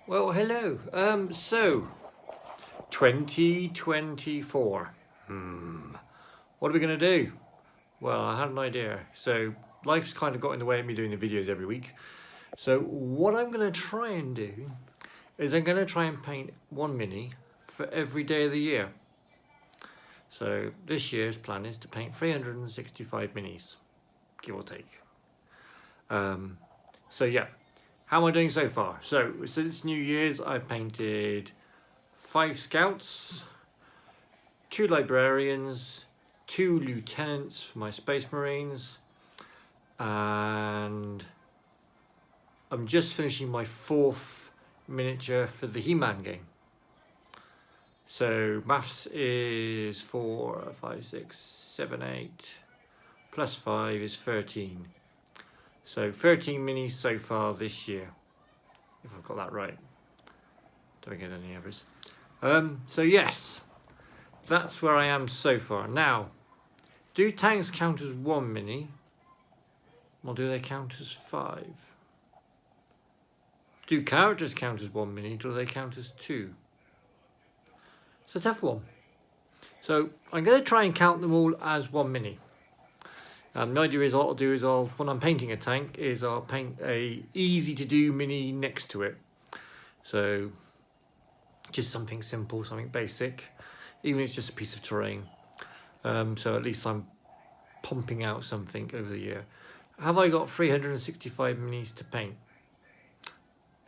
Well, hello. So 2024. What are we going to do? Well, I had an idea. So life's kind of got in the way of me doing the videos every week. So what I'm going to try and do is I'm going to try and paint one mini for every day of the year. So this year's plan is to paint 365 minis, give or take. So yeah, how am I doing so far? So since New Year's, I've painted 5 scouts, 2 librarians, 2 lieutenants for my Space Marines, and I'm just finishing my 4th miniature for the He-Man game. So maths is 4, 5, 6, 7, 8, plus 5 is 13. So 13 minis so far this year, if I've got that right. Don't get any others. So yes, that's where I am so far. Now, do tanks count as 1 mini, or do they count as 5? Do characters count as 1 mini, or do they count as 2? It's a tough one. So I'm going to try and count them all as 1 mini. The idea is what I'll do is when I'm painting a tank is I'll paint a easy to do mini next to it. So just something simple, something basic, even if it's just a piece of terrain. So at least I'm pumping out something over the year. Have I got 365 minis to paint?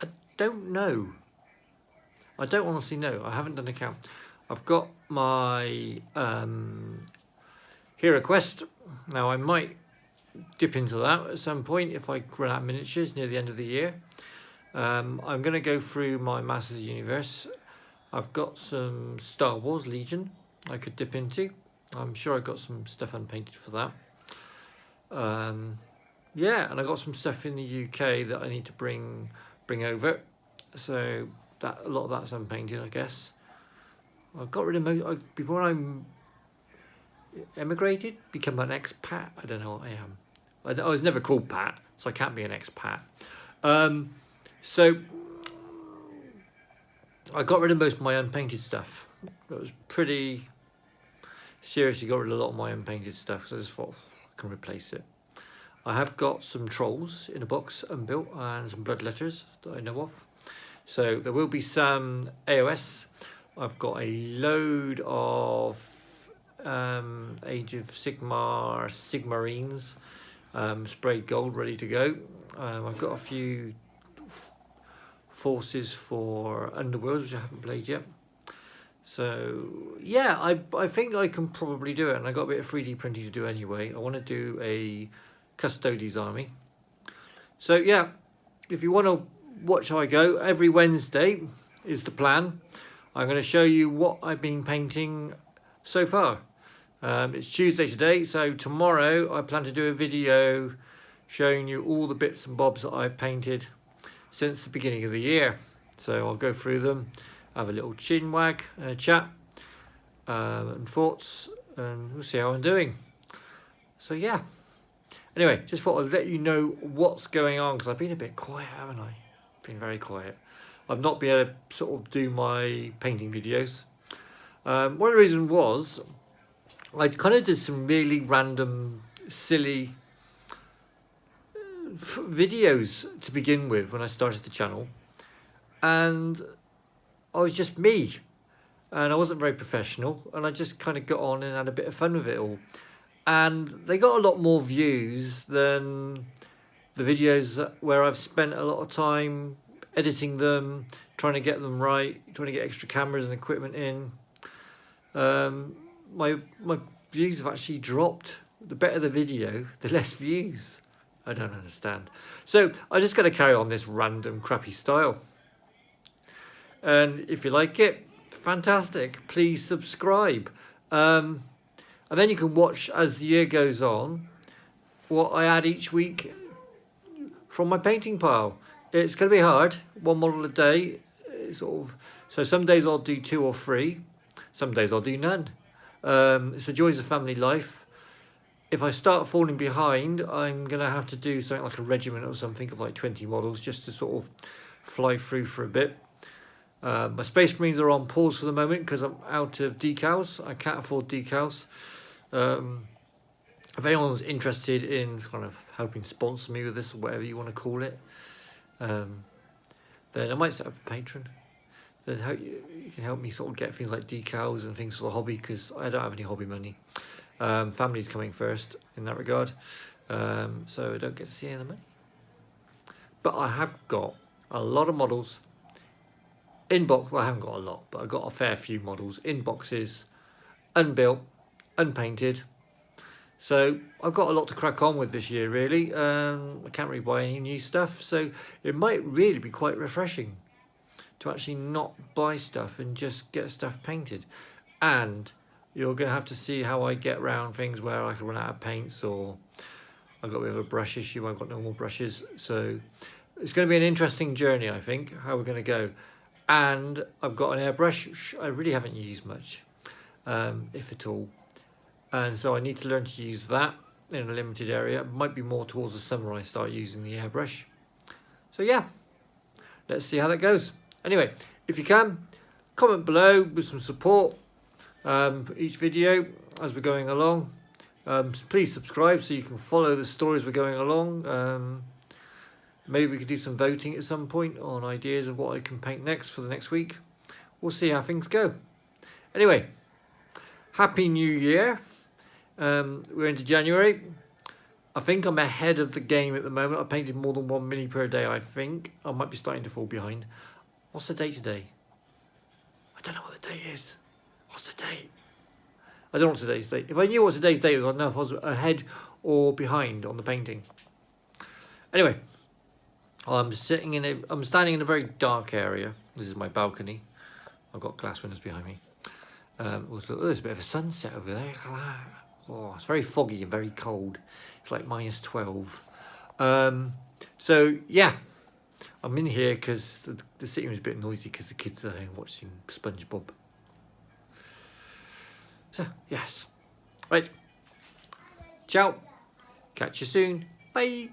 I don't know. I don't honestly know. I haven't done a count. I've got my Hero Quest. Now I might dip into that at some point if I run out of miniatures near the end of the year. I'm going to go through my Masters of the Universe. I've got some Star Wars Legion I could dip into. I'm sure I've got some stuff unpainted for that. Yeah, and I got some stuff in the UK that I need to bring over. So that a lot of that's unpainted, I guess. I got rid of most before I emigrated, become an expat. I don't know what I am. I was never called Pat, so I can't be an expat. So I got rid of most of my unpainted stuff. That was pretty seriously got rid of a lot of my unpainted stuff because I just thought I can replace it. I have got some trolls in a box unbuilt and some bloodletters that I know of. So there will be some AOS. I've got a load of Age of Sigmarines sprayed gold ready to go. I've got a few forces for Underworld which I haven't played yet. So yeah, I think I can probably do it, and I got a bit of 3D printing to do anyway. I want to do a Custodes army. So yeah, if you want to watch how I go, every Wednesday is the plan. I'm going to show you what I've been painting so far. It's Tuesday today, so tomorrow I plan to do a video showing you all the bits and bobs that I've painted since the beginning of the year. So I'll go through them, have a little chin wag and a chat and thoughts, and we'll see how I'm doing. So yeah, anyway, just thought I'd let you know what's going on because I've been a bit quiet, haven't I? Been very quiet. I've not been able to sort of do my painting videos. One of the reasons was I kind of did some really random, silly videos to begin with when I started the channel, and I was just me, and I wasn't very professional, and I just kind of got on and had a bit of fun with it all, and they got a lot more views than the videos where I've spent a lot of time editing them, trying to get them right, trying to get extra cameras and equipment in. My views have actually dropped. The better the video, the less views. I don't understand. So I just got to carry on this random crappy style. And if you like it, fantastic. Please subscribe. And then you can watch as the year goes on what I add each week from my painting pile. It's going to be hard, 1 model a day, sort of. So some days I'll do 2 or 3, some days I'll do none. It's the joys of family life. If I start falling behind, I'm going to have to do something like a regiment or something of like 20 models just to sort of fly through for a bit. My Space Marines are on pause for the moment because I'm out of decals. I can't afford decals. If anyone's interested in kind of helping sponsor me with this or whatever you want to call it, then I might set up a Patreon. Then you can help me sort of get things like decals and things for the hobby, because I don't have any hobby money. Family's coming first in that regard, so I don't get to see any of the money. But I have got a lot of models in box. Well, I haven't got a lot, but I've got a fair few models in boxes, unbuilt, unpainted. So I've got a lot to crack on with this year, really. I can't really buy any new stuff, so it might really be quite refreshing to actually not buy stuff and just get stuff painted. And you're going to have to see how I get around things where I can run out of paints, or I've got a bit of a brush issue, I've got no more brushes. So it's going to be an interesting journey, I think, how we're going to go. And I've got an airbrush, which I really haven't used much, if at all. And so I need to learn to use that in a limited area. It might be more towards the summer I start using the airbrush. So yeah, let's see how that goes. Anyway, if you can, comment below with some support for each video as we're going along. Please subscribe so you can follow the stories we're going along. Maybe we could do some voting at some point on ideas of what I can paint next for the next week. We'll see how things go. Anyway, Happy New Year. We're into January. I think I'm ahead of the game at the moment. I painted more than 1 mini per day, I think. I might be starting to fall behind. What's the date today? I don't know what the date is. What's the date? I don't know what today's date. If I knew what today's date was, I'd know if I was ahead or behind on the painting. Anyway, I'm standing in a very dark area. This is my balcony. I've got glass windows behind me. There's a bit of a sunset over there. Look at that. Oh, it's very foggy and very cold. It's like -12. So yeah, I'm in here because the sitting room is a bit noisy because the kids are watching SpongeBob. So yes, right. Ciao. Catch you soon. Bye.